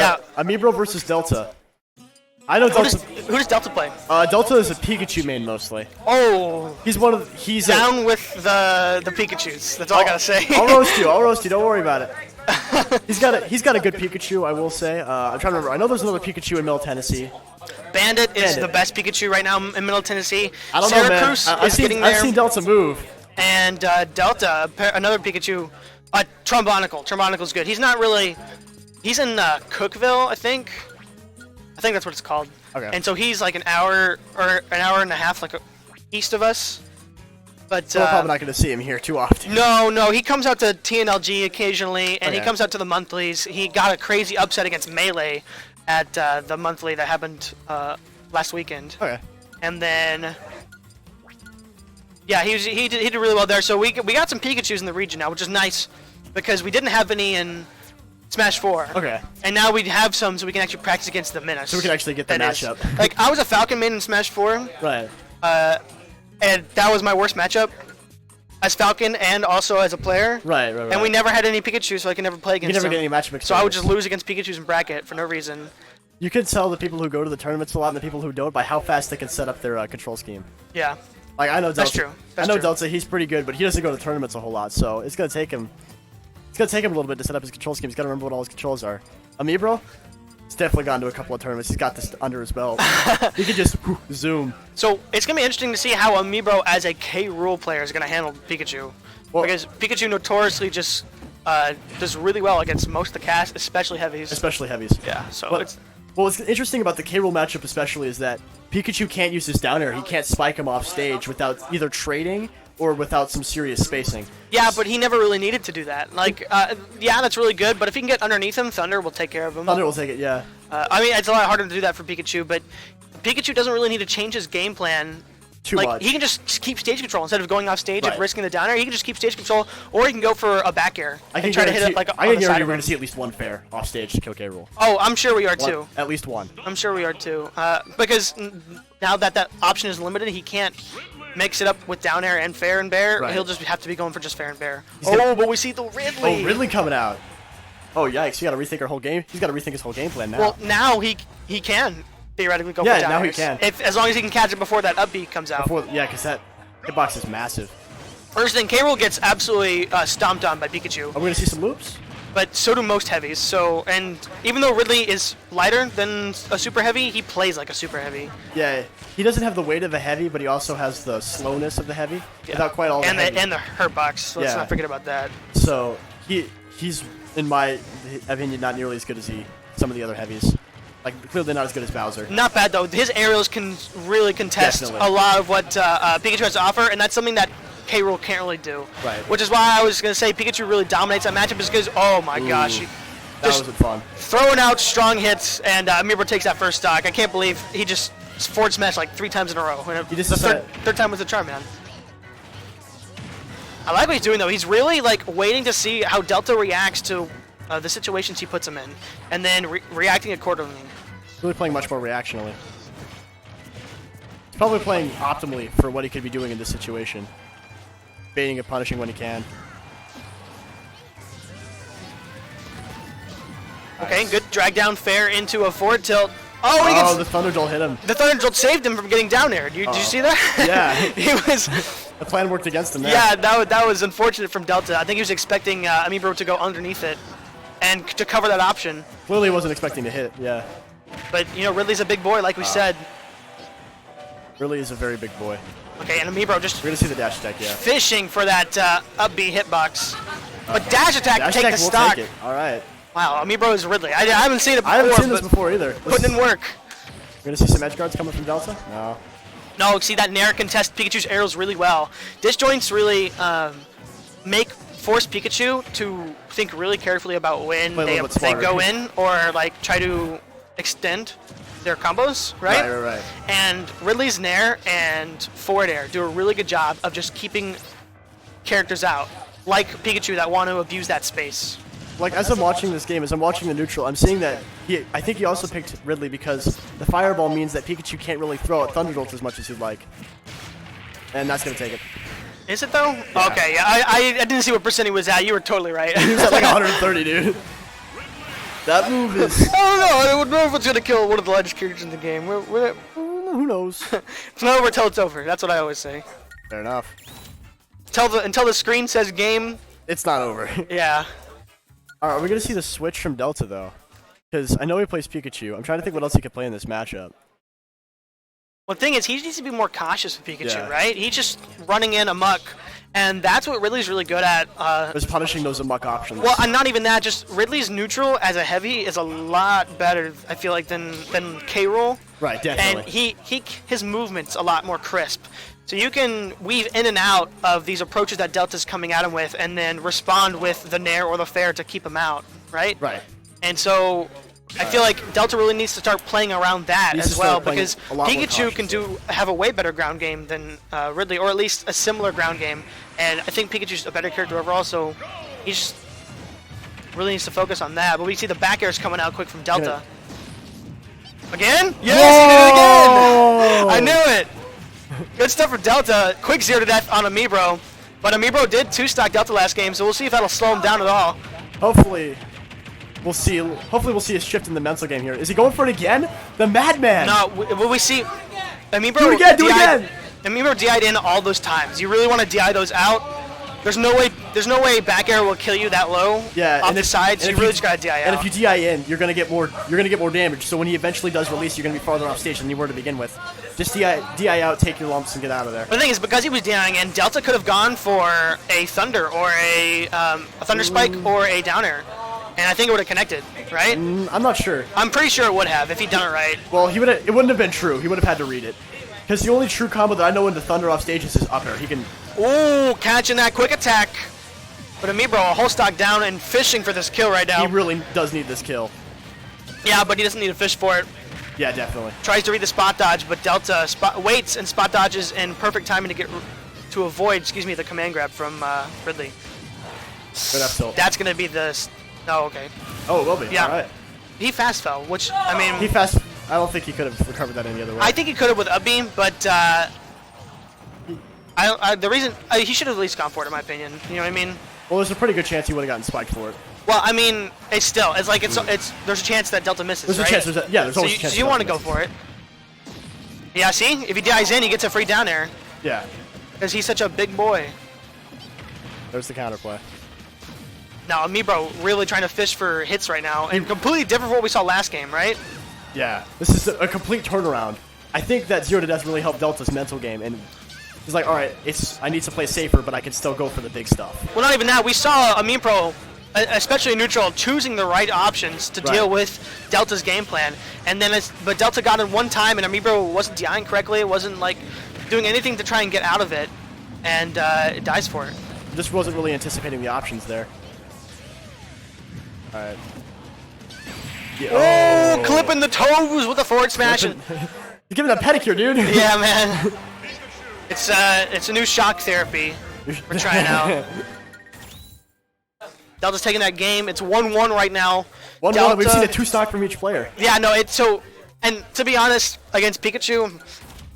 Yeah. Amiibro versus Delta. I know Delta. Who does Delta play? Delta is a Pikachu main mostly. Oh. He's down with the Pikachus. That's all I gotta say. I'll roast you. I'll roast you. Don't worry about it. He's got a good Pikachu, I will say. I'm trying to remember. I know there's another Pikachu in Middle Tennessee. Bandit is the best Pikachu right now in Middle Tennessee. I don't know, man. I've seen Delta move. And Delta, another Pikachu, Trombonicle. Trombonicle's good. He's not really. He's in Cookville, I think. I think that's what it's called. Okay. And so he's like an hour and a half, like east of us. But so we're probably not going to see him here too often. No, he comes out to TNLG occasionally, and Okay. he comes out to the monthlies. He got a crazy upset against Melee at the monthly that happened last weekend. Okay. And then, yeah, he did really well there. So we got some Pikachus in the region now, which is nice because we didn't have any in Smash 4. Okay. And now we have some, so we can actually practice against the Menace. So we can actually get the matchup. Like, I was a Falcon main in Smash 4. Right. And that was my worst matchup as Falcon and also as a player. Right. And we never had any Pikachu, so I could never play against You never them. get any matchup experience. So I would just lose against Pikachus in bracket for no reason. You can tell the people who go to the tournaments a lot and the people who don't by how fast they can set up their control scheme. Yeah. Like, I know Delta. That's true. I know Delta, he's pretty good, but he doesn't go to tournaments a whole lot, so it's going to take him... It's going to take him a little bit to set up his control scheme. He's got to remember what all his controls are. Amiibro? He's definitely gone to a couple of tournaments. He's got this under his belt. He can just zoom. So it's going to be interesting to see how Amiibro as a K. Rool player is going to handle Pikachu. Well, because Pikachu notoriously just does really well against most of the cast, especially heavies. Yeah, so but, what's interesting about the K. Rool matchup especially is that Pikachu can't use his down air. He can't spike him off stage without either trading or without some serious spacing. Yeah, but he never really needed to do that. Like, yeah, that's really good, but if he can get underneath him, Thunder will take care of him. Thunder will take it, yeah. I mean, it's a lot harder to do that for Pikachu, but Pikachu doesn't really need to change his game plan too much. He can just keep stage control instead of going off stage and risking the down air. He can just keep stage control, or he can go for a back air and try to hit it like on the side. I guarantee we're going to see at least one fair off stage to kill K. Rool. Oh, I'm sure we are too. At least one. I'm sure we are too. Because now that that option is limited, he can't mix it up with down air and fair and bear. He'll just have to be going for just fair and bear. But we see the Ridley. Oh, Ridley coming out. Oh, yikes. You got to rethink our whole game. He's got to rethink his whole game plan now. Well, now he can theoretically go for down now airs. he can. As long as he can catch it before that up B comes out. Yeah, because that hitbox is massive. First thing, K. Rool gets absolutely stomped on by Pikachu. Are we going to see some loops? But so do most heavies. So, and even though Ridley is lighter than a super heavy, he plays like a super heavy. Yeah, he doesn't have the weight of a heavy, but he also has the slowness of the heavy without quite all the heavy. And the hurt box. Let's not forget about that. So he's in my opinion not nearly as good as some of the other heavies. Like clearly not as good as Bowser. Not bad though. His aerials can really contest a lot of what Pikachu has to offer, and that's something that K. Rool can't really do. Right. Which is why I was going to say Pikachu really dominates that matchup is because, oh my gosh. That wasn't fun. Throwing out strong hits, and Amiibro takes that first stock. I can't believe he just forward smashed like 3 times in a row. He just the third time was the charm, man. I like what he's doing, though. He's really like waiting to see how Delta reacts to the situations he puts him in, and then reacting accordingly. Really playing much more reactionally. He's probably playing optimally for what he could be doing in this situation. Baiting and punishing when he can. Okay, good drag down fair into a forward tilt. Oh, the Thunder Jolt hit him. The Thunder Jolt saved him from getting down there. Did you see that? Yeah. The plan worked against him there. Yeah, that was unfortunate from Delta. I think he was expecting Amiibro to go underneath it and to cover that option. Clearly wasn't expecting to hit, yeah. But, Ridley's a big boy, like we said. Ridley is a very big boy. Okay, and Amiibro just... We're going to see the dash attack, yeah. Fishing for that up B hitbox. But dash attack take the stock. Take it. All right. Wow, Amiibro is Ridley. I haven't seen it before. I haven't seen this before either. Putting in work. We're going to see some edge guards coming from Delta? No. No, see that Nair can test Pikachu's aerials really well. Disjoints really force Pikachu to think really carefully about when they go in or like try to extend their combos, right? Right. And Ridley's Nair and forward air do a really good job of just keeping characters out, like Pikachu that want to abuse that space. Like, as I'm watching this game, as I'm watching the neutral, I'm seeing that I think he also picked Ridley because the Fireball means that Pikachu can't really throw out Thunder Jolt as much as he'd like. And that's going to take it. Is it, though? Yeah. Okay, yeah. I didn't see what percent he was at. You were totally right. He was at like 130, dude. That move is... I don't know. I don't know if it's gonna kill one of the largest characters in the game. Who knows? It's not over till it's over. That's what I always say. Fair enough. Until the screen says game. It's not over. Yeah. Alright, are we gonna see the switch from Delta though? Because I know he plays Pikachu. I'm trying to think what else he could play in this matchup. Well, the thing is, he needs to be more cautious with Pikachu, right? He's just running in amok, and that's what Ridley's really good at. Is punishing those amok options. Well, and not even that. Just Ridley's neutral as a heavy is a lot better, I feel like, than K-Rool. Right, definitely. And his movement's a lot more crisp. So you can weave in and out of these approaches that Delta's coming at him with, and then respond with the Nair or the Fair to keep him out, right? Right. And so I feel like Delta really needs to start playing around that as well, because Pikachu can have a way better ground game than Ridley, or at least a similar ground game. And I think Pikachu's a better character overall, so he just really needs to focus on that. But we see the back airs coming out quick from Delta. Again? Yes, he did it again! I knew it! Good stuff for Delta. Quick 0 to death on Amiibro. But Amiibro did 2-stock Delta last game, so we'll see if that'll slow him down at all. Hopefully we'll see a shift in the mental game here. Is he going for it again? The Madman! No, will we see Amiibro do it again! Amiibro DI'd in all those times. You really want to DI those out. There's no way back air will kill you that low off the side, so you really just gotta DI out. And if you DI in, you're gonna get more damage. So when he eventually does release, you're gonna be farther off stage than you were to begin with. Just DI out, take your lumps, and get out of there. But the thing is, because he was DIing in, Delta could have gone for a Thunder or a Thunder Spike or a down air. And I think it would have connected, right? I'm not sure. I'm pretty sure it would have if he'd done it right. Well, it wouldn't have been true. He would have had to read it. Because the only true combo that I know in the Thunder off stages is up air. He can... Ooh, catching that quick attack. But Amiibro, a whole stock down and fishing for this kill right now. He really does need this kill. Yeah, but he doesn't need to fish for it. Yeah, definitely. Tries to read the spot dodge, but Delta waits and spot dodges in perfect timing to avoid, the command grab from Ridley. Good up tilt. That's going to be the... Oh, okay. Oh, it will be. Yeah. All right. He fast fell, which, I mean... I don't think he could have recovered that any other way. I think he could have with up beam, but the reason... he should have at least gone for it, in my opinion. You know what I mean? Well, there's a pretty good chance he would have gotten spiked for it. Well, I mean, it's like there's a chance that Delta misses, right? There's always a chance. So you want to go for it. Yeah, see? If he dies in, he gets a free down air. Yeah. Because he's such a big boy. There's the counterplay. Now, Amiibro really trying to fish for hits right now, and completely different from what we saw last game, right? Yeah. This is a complete turnaround. I think that 0 to death really helped Delta's mental game, and he's like, all right, I need to play safer, but I can still go for the big stuff. Well, not even that. We saw Amiibro, especially neutral, choosing the right options to deal with Delta's game plan, and then but Delta got it one time, and Amiibro wasn't DIing correctly. It wasn't like doing anything to try and get out of it, and it dies for it. Just wasn't really anticipating the options there. All right. Yeah. Oh, clipping the toes with a forward smash. You're giving a pedicure, dude. Yeah, man. It's a new shock therapy we're trying out. Delta's taking that game. It's 1-1 right now. 1-1. We've seen a 2-stock from each player. Yeah, no, and to be honest, against Pikachu,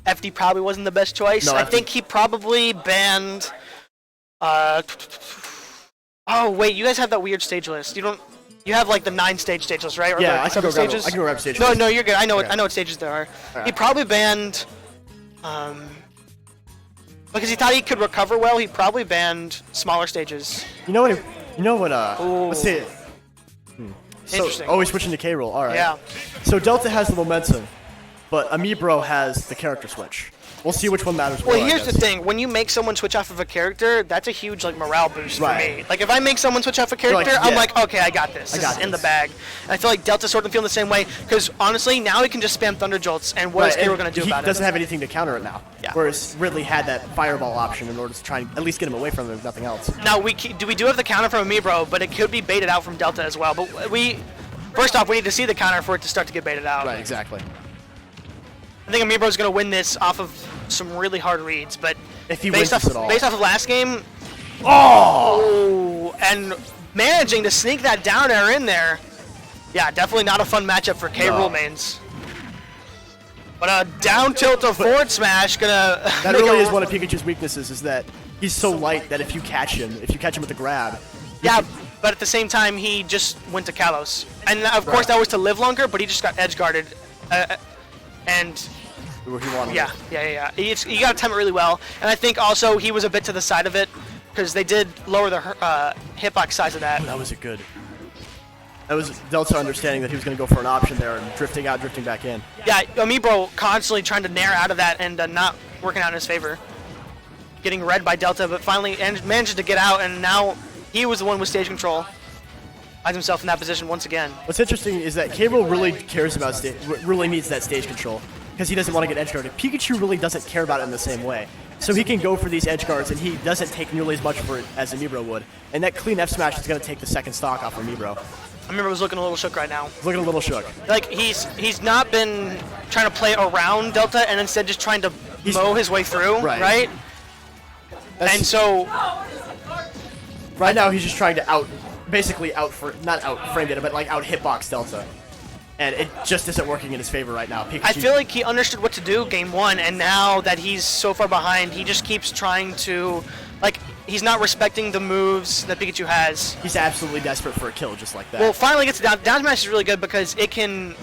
FD probably wasn't the best choice. No, I think he probably banned. Oh wait, you guys have that weird stage list. You have like the 9-stage stage list, right? Or yeah, I can go grab stage list. No, you're good. I know what stages there are. Right. He probably banned, because he thought he could recover well. He probably banned smaller stages. You know what? Let's see. Interesting. Oh, he's switching to K-Rool. All right. Yeah. So Delta has the momentum, but Amiibro has the character switch. We'll see which one matters more. Well, here's the thing. When you make someone switch off of a character, that's a huge morale boost for me. Like, if I make someone switch off a character, I'm like, okay, I got this. This is in the bag. And I feel like Delta's sort of feeling the same way, because honestly, now he can just spam Thunder Jolts, and what is K-Rool going to do about it? He doesn't have anything to counter it now. Yeah. Whereas Ridley had that Fireball option in order to try and at least get him away from it, if nothing else. Now, we do have the counter from Amiibro, but it could be baited out from Delta as well. But first off, we need to see the counter for it to start to get baited out. Right, exactly. I think Amiibro's going to win this off of some really hard reads, but if he wins at all. Based off of last game, and managing to sneak that down air in there, yeah, definitely not a fun matchup for K-Rool mains. But a down tilt to forward smash gonna. That really is one of Pikachu's weaknesses, is that he's so light that if you catch him with the grab, but at the same time, he just went to Kalos. And of course, that was to live longer, but he just got edge guarded. And Where he wanted yeah. He got to time it really well. And I think also he was a bit to the side of it because they did lower the hitbox size of that. That was a good. That was Delta understanding that he was going to go for an option there and drifting out, drifting back in. Yeah, Amiibro constantly trying to nair out of that and not working out in his favor. Getting read by Delta, but finally manages to get out, and now he was the one with stage control. Finds himself in that position once again. What's interesting is that K-Rool really cares about really needs that stage control because he doesn't want to get edge guarded. Pikachu really doesn't care about it in the same way. So he can go for these edge guards, and he doesn't take nearly as much for it as Amiibro would. And that clean F smash is going to take the second stock off Amiibro. Amiibro was looking a little shook right now. Looking a little shook. Like he's not been trying to play around Delta, and instead just trying to mow his way through, right? And so right now he's just trying to basically not out-frame Delta, but like out-hitbox Delta. And it just isn't working in his favor right now. Pikachu, I feel like he understood what to do game one, and now that he's so far behind, he just keeps trying to, like, he's not respecting the moves that Pikachu has. He's absolutely desperate for a kill just like that. Well, finally gets down. Down smash is really good because it can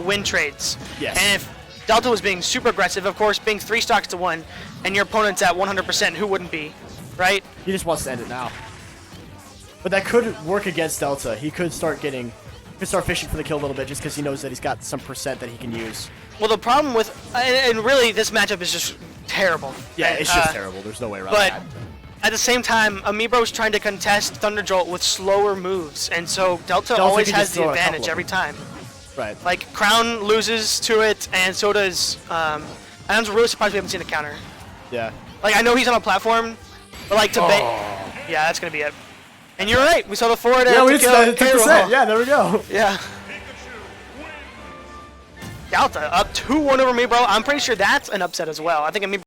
win trades. Yes. And if Delta was being super aggressive, of course, being 3 stocks to 1, and your opponent's at 100%, who wouldn't be, right? He just wants to end it now. But that could work against Delta. He could start fishing for the kill a little bit just because he knows that he's got some percent that he can use. Well, the problem with, and really this matchup is just terrible. Yeah, it's just terrible. There's no way around that. But at the same time, Amiibro's trying to contest Thunder Jolt with slower moves, and so Delta always has the advantage every time. Right. Like, Crown loses to it, and so does, I'm really surprised we haven't seen a counter. Yeah. Like, I know he's on a platform, but like to yeah, that's going to be it. And you're right, we saw the forward air to kill K-Rool. Yeah, there we go. Yeah. Delta up 2-1 over Amiibro. I'm pretty sure that's an upset as well. I think Amiibro